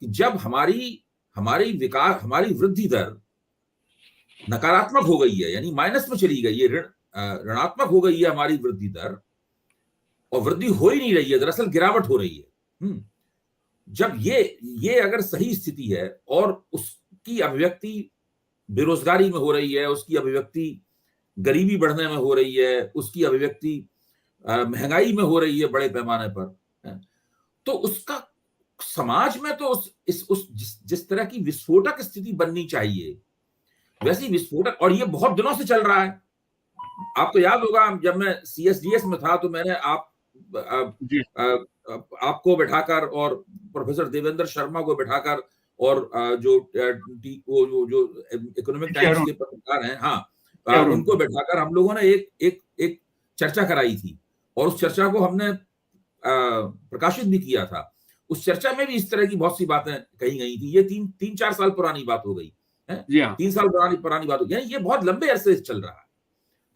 कि जब हमारी विकास, हमारी वृद्धि दर नकारात्मक हो गई है, यानी माइनस में चली गई है, ऋणात्मक हो गई है हमारी वृद्धि दर, और वृद्धि हो ही नहीं रही है, दरअसल गिरावट हो रही है। जब ये अगर सही स्थिति है और उसकी अभिव्यक्ति बेरोजगारी में हो रही है, उसकी अभिव्यक्ति गरीबी बढ़ने में हो रही है, उसकी अभिव्यक्ति महंगाई में हो रही है बड़े पैमाने पर, तो उसका समाज में तो जिस तरह की विस्फोटक स्थिति बननी चाहिए वैसी विस्फोटक, और ये बहुत दिनों से चल रहा है। आपको याद होगा जब मैं CSDS में था तो मैंने आपको बैठाकर और प्रोफेसर देवेंद्र शर्मा को बैठाकर और जो इकोनॉमिक टाइम्स के पत्रकार हैं, हाँ, उनको बैठाकर हम लोगों ने एक चर्चा कराई थी, और उस चर्चा को हमने प्रकाशित भी किया था। उस चर्चा में भी इस तरह की बहुत सी बातें कही गई थी। ये 3-4 साल पुरानी बात हो गई है, 3 साल पुरानी बात हो गई, ये बहुत लंबे अरसे से चल रहा है।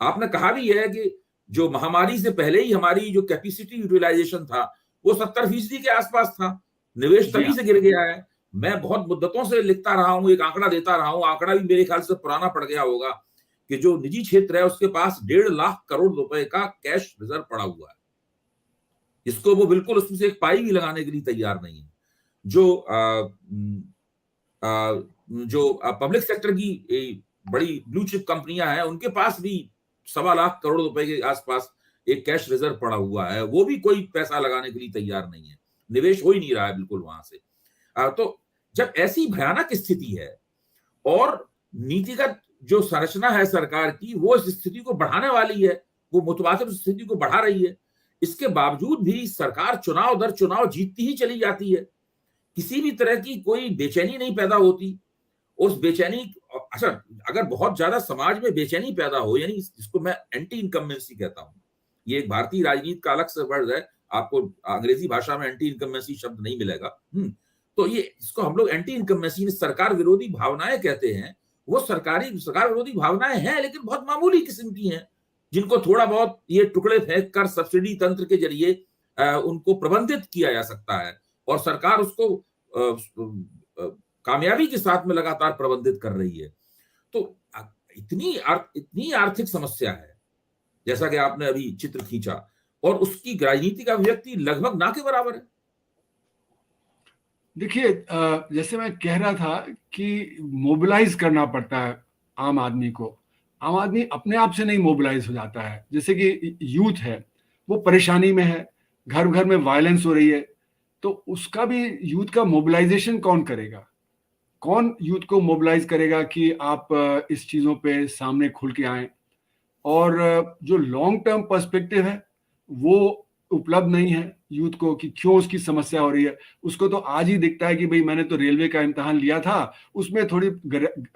आपने कहा भी है कि जो महामारी से पहले ही हमारी जो कैपेसिटी यूटिलाइजेशन था वो 70% के आसपास था, निवेश तभी से गिर गया है। मैं बहुत मुद्दतों से लिखता रहा हूं, एक आंकड़ा देता रहा हूं, आंकड़ा भी मेरे ख्याल से पुराना पड़ गया होगा, कि जो निजी क्षेत्र है उसके पास 1.5 लाख करोड़ रुपए का कैश रिजर्व पड़ा हुआ है, इसको वो बिल्कुल उसमें से एक पाई भी लगाने के लिए तैयार नहीं है। जो पब्लिक सेक्टर की बड़ी ब्लू चिप कंपनियां हैं उनके पास भी 1.25 लाख करोड़ रुपए के आसपास एक कैश रिजर्व पड़ा हुआ है, वो भी कोई पैसा लगाने के लिए तैयार नहीं है, निवेश हो ही नहीं रहा है बिल्कुल वहां से। तो जब ऐसी भयानक स्थिति है और नीतिगत जो संरचना है सरकार की वो इस स्थिति को बढ़ाने वाली है, वो मुतवातिर स्थिति को बढ़ा रही है, इसके बावजूद भी सरकार चुनाव दर चुनाव जीतती ही चली जाती है, किसी भी तरह की कोई बेचैनी नहीं पैदा होती। उस बेचैनी, अच्छा, अगर बहुत ज्यादा समाज में बेचैनी पैदा हो, यानी इसको मैं एंटी इनकम्बेंसी कहता हूं, ये एक भारतीय राजनीति का अलग से वर्ड है, आपको अंग्रेजी भाषा में एंटी इनकम्बेंसी शब्द नहीं मिलेगा। तो ये इसको हम लोग एंटी इनकम्बेंसी, सरकार विरोधी भावनाएं कहते हैं। वो सरकार विरोधी भावनाएं हैं लेकिन बहुत मामूली किस्म की हैं, जिनको थोड़ा बहुत ये टुकड़े फेंक कर सब्सिडी तंत्र के जरिए उनको प्रबंधित किया जा सकता है, और सरकार उसको कामयाबी के साथ में लगातार प्रबंधित कर रही है। तो इतनी आर्थिक समस्या है, जैसा कि आपने अभी चित्र खींचा, और उसकी राजनीतिक अभिव्यक्ति लगभग ना के बराबर है। देखिए, जैसे मैं कह रहा था कि मोबिलाइज करना पड़ता है आम आदमी को। आम आदमी अपने आप से नहीं मोबिलाइज हो जाता है। जैसे कि यूथ है, वो परेशानी में है, घर घर में वायलेंस हो रही है, तो उसका भी यूथ का मोबिलाइजेशन कौन करेगा? कौन यूथ को मोबिलाइज करेगा कि आप इस चीज़ों पे सामने खुल के आएँ? और जो लॉन्ग टर्म पर्सपेक्टिव है वो उपलब्ध नहीं है यूथ को, कि क्यों उसकी समस्या हो रही है। उसको तो आज ही दिखता है कि भाई मैंने तो रेलवे का इम्तिहान लिया था, उसमें थोड़ी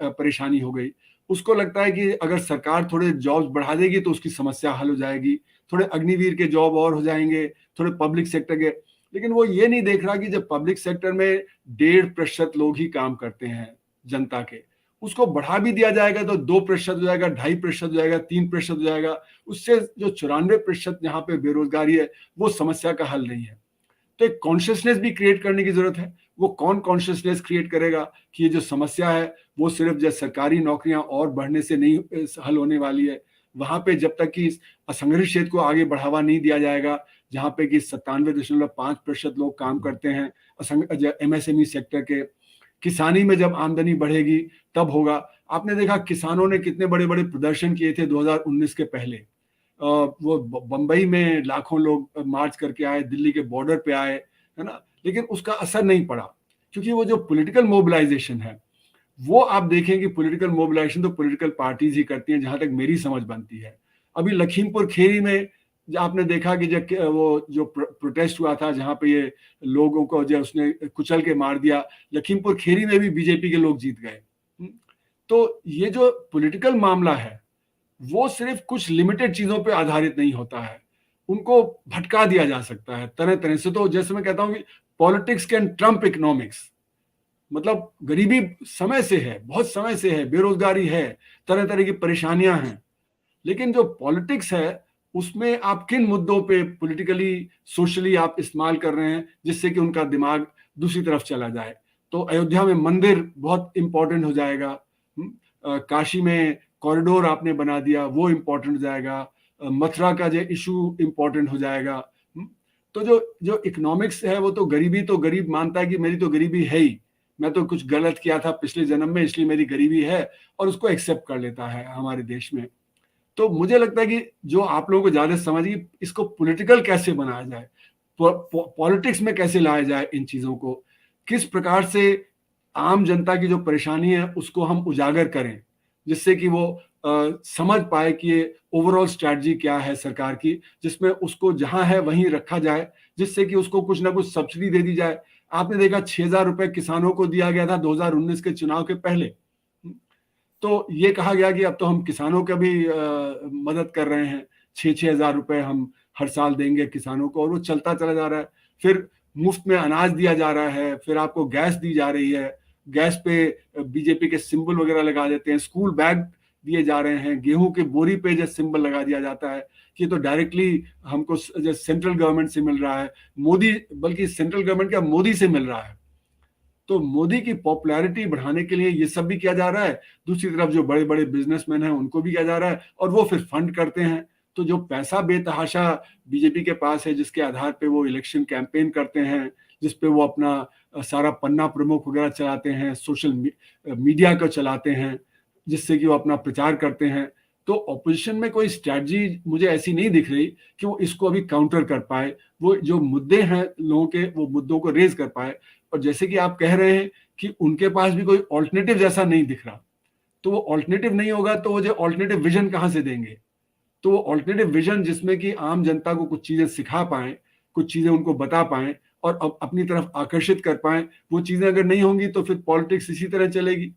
परेशानी हो गई। उसको लगता है कि अगर सरकार थोड़े जॉब्स बढ़ा देगी तो उसकी समस्या हल हो जाएगी, थोड़े अग्निवीर के जॉब और हो जाएंगे, थोड़े पब्लिक सेक्टर के। लेकिन वो ये नहीं देख रहा कि जब पब्लिक सेक्टर में 1.5% लोग ही काम करते हैं जनता के, उसको बढ़ा भी दिया जाएगा तो 2% हो जाएगा, 2.5% हो जाएगा, 3% हो जाएगा। उससे जो 94% यहाँ पे बेरोजगारी है वो समस्या का हल नहीं है। तो एक कॉन्शियसनेस भी क्रिएट करने की जरूरत है। वो कौन कॉन्शियसनेस क्रिएट करेगा कि ये जो समस्या है वो सिर्फ जो सरकारी नौकरियां और बढ़ने से नहीं हल होने वाली है। वहां पे जब तक कि असंगठित क्षेत्र को आगे बढ़ावा नहीं दिया जाएगा, जहाँ पे कि 97.5% लोग काम करते हैं MSME सेक्टर के, किसानी में जब आमदनी बढ़ेगी तब होगा। आपने देखा किसानों ने कितने बड़े बड़े प्रदर्शन किए थे 2019 के पहले। वो बंबई में लाखों लोग मार्च करके आए, दिल्ली के बॉर्डर पे आए, है ना, लेकिन उसका असर नहीं पड़ा, क्योंकि वो जो पॉलिटिकल मोबिलाइजेशन है वो आप देखें कि पॉलिटिकल मोबिलाइजेशन तो पॉलिटिकल पार्टीज ही करती हैं, जहां तक मेरी समझ बनती है। अभी लखीमपुर खीरी में आपने देखा कि जब वो जो प्रोटेस्ट हुआ था, जहां पे ये लोगों को जो उसने कुचल के मार दिया, लखीमपुर खीरी में भी बीजेपी के लोग जीत गए। तो ये जो पॉलिटिकल मामला है वो सिर्फ कुछ लिमिटेड चीजों पे आधारित नहीं होता है, उनको भटका दिया जा सकता है तरह तरह से। तो जैसे मैं कहता हूं कि पॉलिटिक्स कैन ट्रम्प इकोनॉमिक्स, मतलब गरीबी समय से है, बहुत समय से है, बेरोजगारी है, तरह तरह की परेशानियां हैं, लेकिन जो पॉलिटिक्स है उसमें आप किन मुद्दों पे पॉलिटिकली सोशली आप इस्तेमाल कर रहे हैं जिससे कि उनका दिमाग दूसरी तरफ चला जाए। तो अयोध्या में मंदिर बहुत इंपॉर्टेंट हो जाएगा। काशी में कॉरिडोर आपने बना दिया, वो इंपॉर्टेंट हो जाएगा। मथुरा का जो इशू इंपॉर्टेंट हो जाएगा। तो जो जो इकोनॉमिक्स है वो तो गरीब मानता है कि मेरी तो गरीबी है ही, मैं तो कुछ गलत किया था पिछले जन्म में इसलिए मेरी गरीबी है, और उसको एक्सेप्ट कर लेता है हमारे देश में। तो मुझे लगता है कि जो आप लोगों को ज्यादा समझिए, इसको पॉलिटिकल कैसे बनाया जाए, पॉलिटिक्स में कैसे लाया जाए इन चीजों को, किस प्रकार से आम जनता की जो परेशानी है उसको हम उजागर करें, जिससे कि वो समझ पाए कि ये ओवरऑल स्ट्रैटेजी क्या है सरकार की, जिसमें उसको जहां है वहीं रखा जाए, जिससे कि उसको कुछ ना कुछ सब्सिडी दे दी जाए। आपने देखा 6,000 रुपए किसानों को दिया गया था 2019 के चुनाव के पहले। तो ये कहा गया कि अब तो हम किसानों का भी मदद कर रहे हैं, 6,000 रुपए हम हर साल देंगे किसानों को, और वो चलता चला जा रहा है। फिर मुफ्त में अनाज दिया जा रहा है, फिर आपको गैस दी जा रही है, गैस पे बीजेपी के सिंबल वगैरह लगा देते हैं, स्कूल बैग दिए जा रहे हैं, गेहूं के बोरी पे जो सिंबल लगा दिया जाता है कि तो डायरेक्टली हमको सेंट्रल गवर्नमेंट से मिल रहा है, मोदी, बल्कि सेंट्रल गवर्नमेंट का मोदी से मिल रहा है। तो मोदी की पॉपुलैरिटी बढ़ाने के लिए ये सब भी किया जा रहा है। दूसरी तरफ जो बड़े बड़े बिजनेसमैन हैं उनको भी किया जा रहा है, और वो फिर फंड करते हैं। तो जो पैसा बेतहाशा बीजेपी के पास है, जिसके आधार पे वो इलेक्शन कैंपेन करते हैं, जिसपे वो अपना सारा पन्ना प्रमुख वगैरह चलाते हैं, सोशल मीडिया को चलाते हैं, जिससे कि वो अपना प्रचार करते हैं। तो ऑपोजिशन में कोई स्ट्रैटेजी मुझे ऐसी नहीं दिख रही कि वो इसको अभी काउंटर कर पाए, वो जो मुद्दे हैं लोगों के, वो मुद्दों को रेज कर पाए। और जैसे कि आप कह रहे हैं कि उनके पास भी कोई ऑल्टरनेटिव जैसा नहीं दिख रहा, तो वो ऑल्टरनेटिव नहीं होगा तो वो जो ऑल्टरनेटिव विजन कहां से देंगे? तो वो ऑल्टरनेटिव विजन जिसमें कि आम जनता को कुछ चीजें सिखा पाए, कुछ चीजें उनको बता पाए और अपनी तरफ आकर्षित कर पाए, वो चीजें अगर नहीं होंगी तो फिर पॉलिटिक्स इसी तरह चलेगी।